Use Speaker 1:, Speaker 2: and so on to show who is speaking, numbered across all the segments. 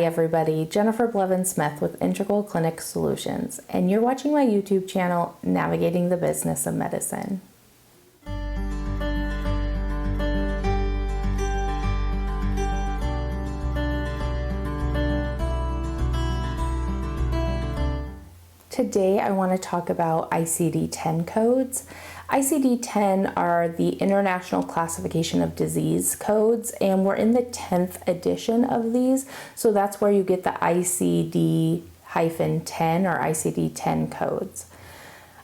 Speaker 1: everybody, Jennifer Blevin-Smith with Integral Clinic Solutions, and you're watching my YouTube channel, Navigating the Business of Medicine. Today I want to talk about ICD-10 codes. ICD-10 are the International Classification of Disease codes, and we're in the 10th edition of these, so that's where you get the ICD-10 or ICD-10 codes.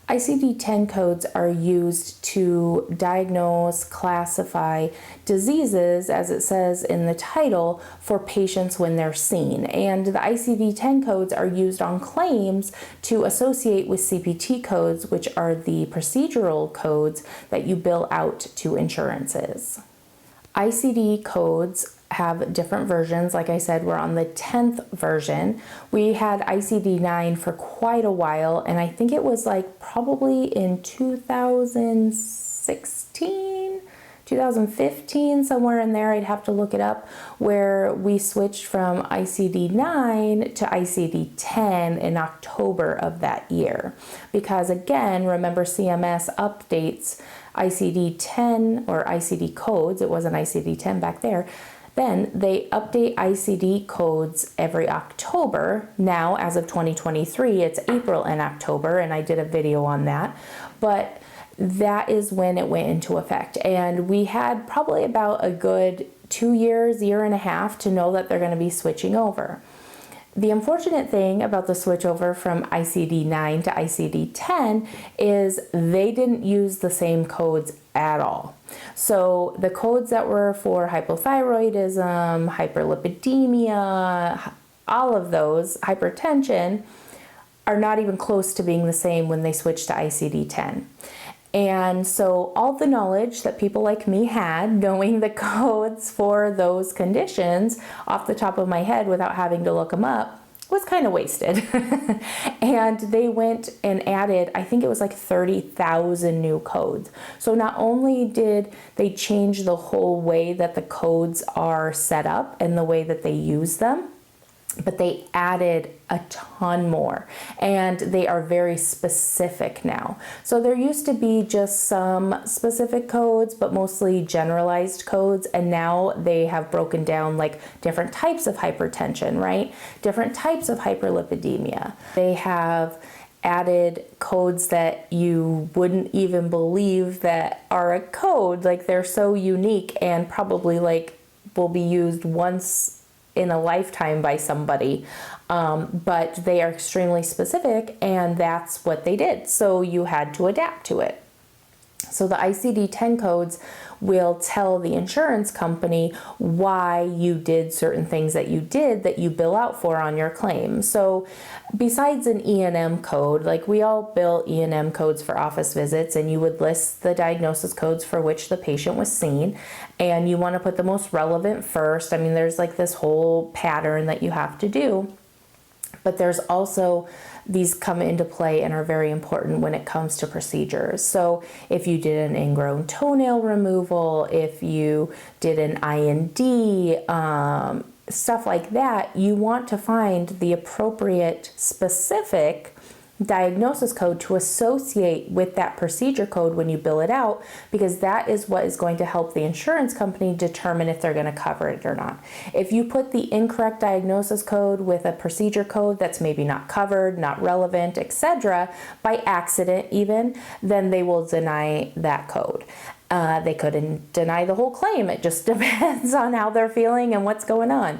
Speaker 1: ICD-10 codes are used to diagnose, classify diseases, as it says in the title, for patients when they're seen. And the ICD-10 codes are used on claims to associate with CPT codes, which are the procedural codes that you bill out to insurances. ICD codes have different versions. Like I said, we're on the 10th version. We had ICD-9 for quite a while, and I think it was like probably in 2016, 2015, somewhere in there, I'd have to look it up, where we switched from ICD-9 to ICD-10 in October of that year. Because again, remember CMS updates ICD-10 or ICD codes, it wasn't ICD-10 back there, then they update ICD codes every October. Now, as of 2023, it's April and October, and I did a video on that. But that is when it went into effect. And we had probably about a good 2 years, year and a half to know that they're going to be switching over. The unfortunate thing about the switch over from ICD-9 to ICD-10 is they didn't use the same codes at all. So the codes that were for hypothyroidism, hyperlipidemia, all of those, hypertension, are not even close to being the same when they switched to ICD-10. And so all the knowledge that people like me had, knowing the codes for those conditions off the top of my head without having to look them up, was kind of wasted. And they went and added, I think it was like 30,000 new codes. So not only did they change the whole way that the codes are set up and the way that they use them, but they added a ton more, and they are very specific now. So there used to be just some specific codes, but mostly generalized codes, and now they have broken down like different types of hypertension, right? Different types of hyperlipidemia. They have added codes that you wouldn't even believe that are a code, like they're so unique and probably like will be used once in a lifetime by somebody, but they are extremely specific, and that's what they did. So you had to adapt to it. So the ICD-10 codes will tell the insurance company why you did certain things that you did that you bill out for on your claim. So besides an E&M code, like we all bill E&M codes for office visits, and you would list the diagnosis codes for which the patient was seen, and you want to put the most relevant first. I mean, there's like this whole pattern that you have to do, but there's also these come into play and are very important when it comes to procedures. So if you did an ingrown toenail removal, if you did an IND, stuff like that, you want to find the appropriate specific diagnosis code to associate with that procedure code when you bill it out, because that is what is going to help the insurance company determine if they're going to cover it or not. If you put the incorrect diagnosis code with a procedure code that's maybe not covered, not relevant, etc., by accident even, then they will deny that code. They couldn't deny the whole claim. It just depends on how they're feeling and what's going on.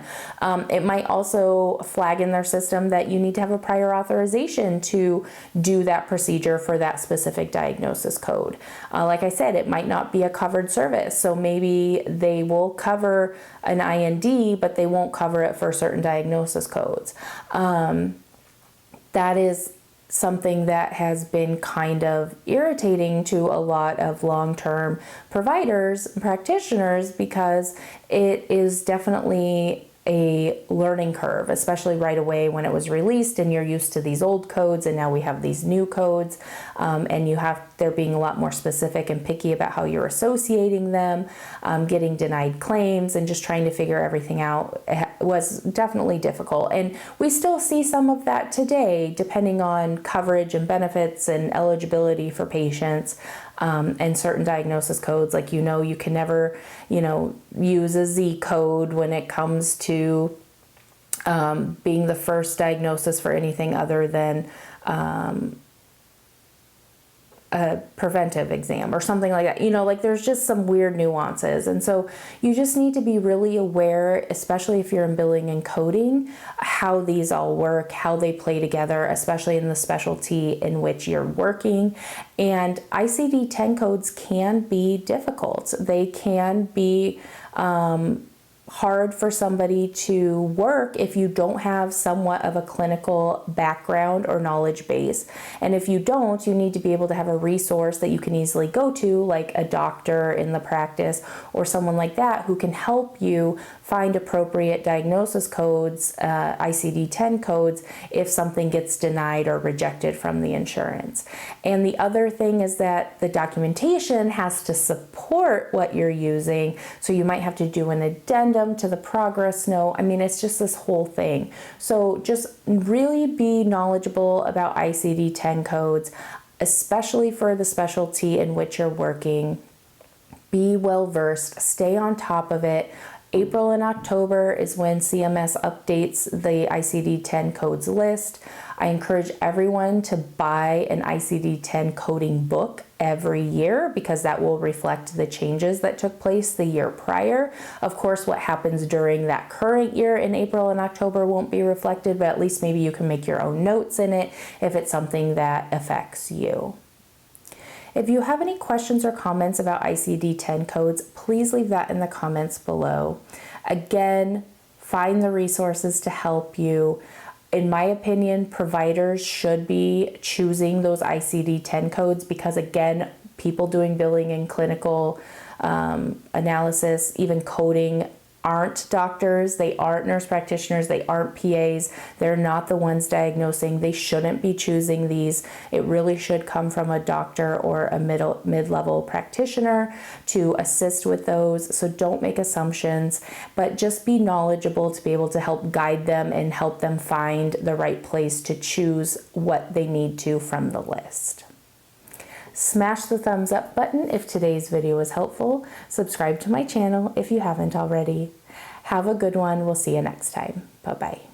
Speaker 1: It might also flag in their system that you need to have a prior authorization to do that procedure for that specific diagnosis code. Like I said, it might not be a covered service. So maybe they will cover an IND, but they won't cover it for certain diagnosis codes. That is something that has been kind of irritating to a lot of long-term providers and practitioners, because it is definitely a learning curve, especially right away when it was released and you're used to these old codes and now we have these new codes, and they're being a lot more specific and picky about how you're associating them, getting denied claims and just trying to figure everything out was definitely difficult. And we still see some of that today, depending on coverage and benefits and eligibility for patients. And certain diagnosis codes, like, you can never, use a Z code when it comes to being the first diagnosis for anything other than a preventive exam or something like that. Like there's just some weird nuances. And so you just need to be really aware, especially if you're in billing and coding, how these all work, how they play together, especially in the specialty in which you're working. And ICD-10 codes can be difficult. They can be hard for somebody to work if you don't have somewhat of a clinical background or knowledge base. And if you don't, you need to be able to have a resource that you can easily go to, like a doctor in the practice or someone like that who can help you find appropriate diagnosis codes, ICD-10 codes, if something gets denied or rejected from the insurance. And the other thing is that the documentation has to support what you're using. So you might have to do an addendum to the progress note. It's just this whole thing. So just really be knowledgeable about ICD-10 codes, especially for the specialty in which you're working. Be well versed, stay on top of it. April and October is when CMS updates the ICD-10 codes list. I encourage everyone to buy an ICD-10 coding book every year because that will reflect the changes that took place the year prior. Of course, what happens during that current year in April and October won't be reflected, but at least maybe you can make your own notes in it if it's something that affects you. If you have any questions or comments about ICD-10 codes, please leave that in the comments below. Again, find the resources to help you. In my opinion, providers should be choosing those ICD-10 codes because, again, people doing billing and clinical analysis, even coding, aren't doctors, they aren't nurse practitioners, they aren't PAs, they're not the ones diagnosing, they shouldn't be choosing these. It really should come from a doctor or a mid-level practitioner to assist with those. So don't make assumptions, but just be knowledgeable to be able to help guide them and help them find the right place to choose what they need to from the list. Smash the thumbs up button if today's video was helpful. Subscribe to my channel if you haven't already. Have a good one. We'll see you next time. Bye-bye.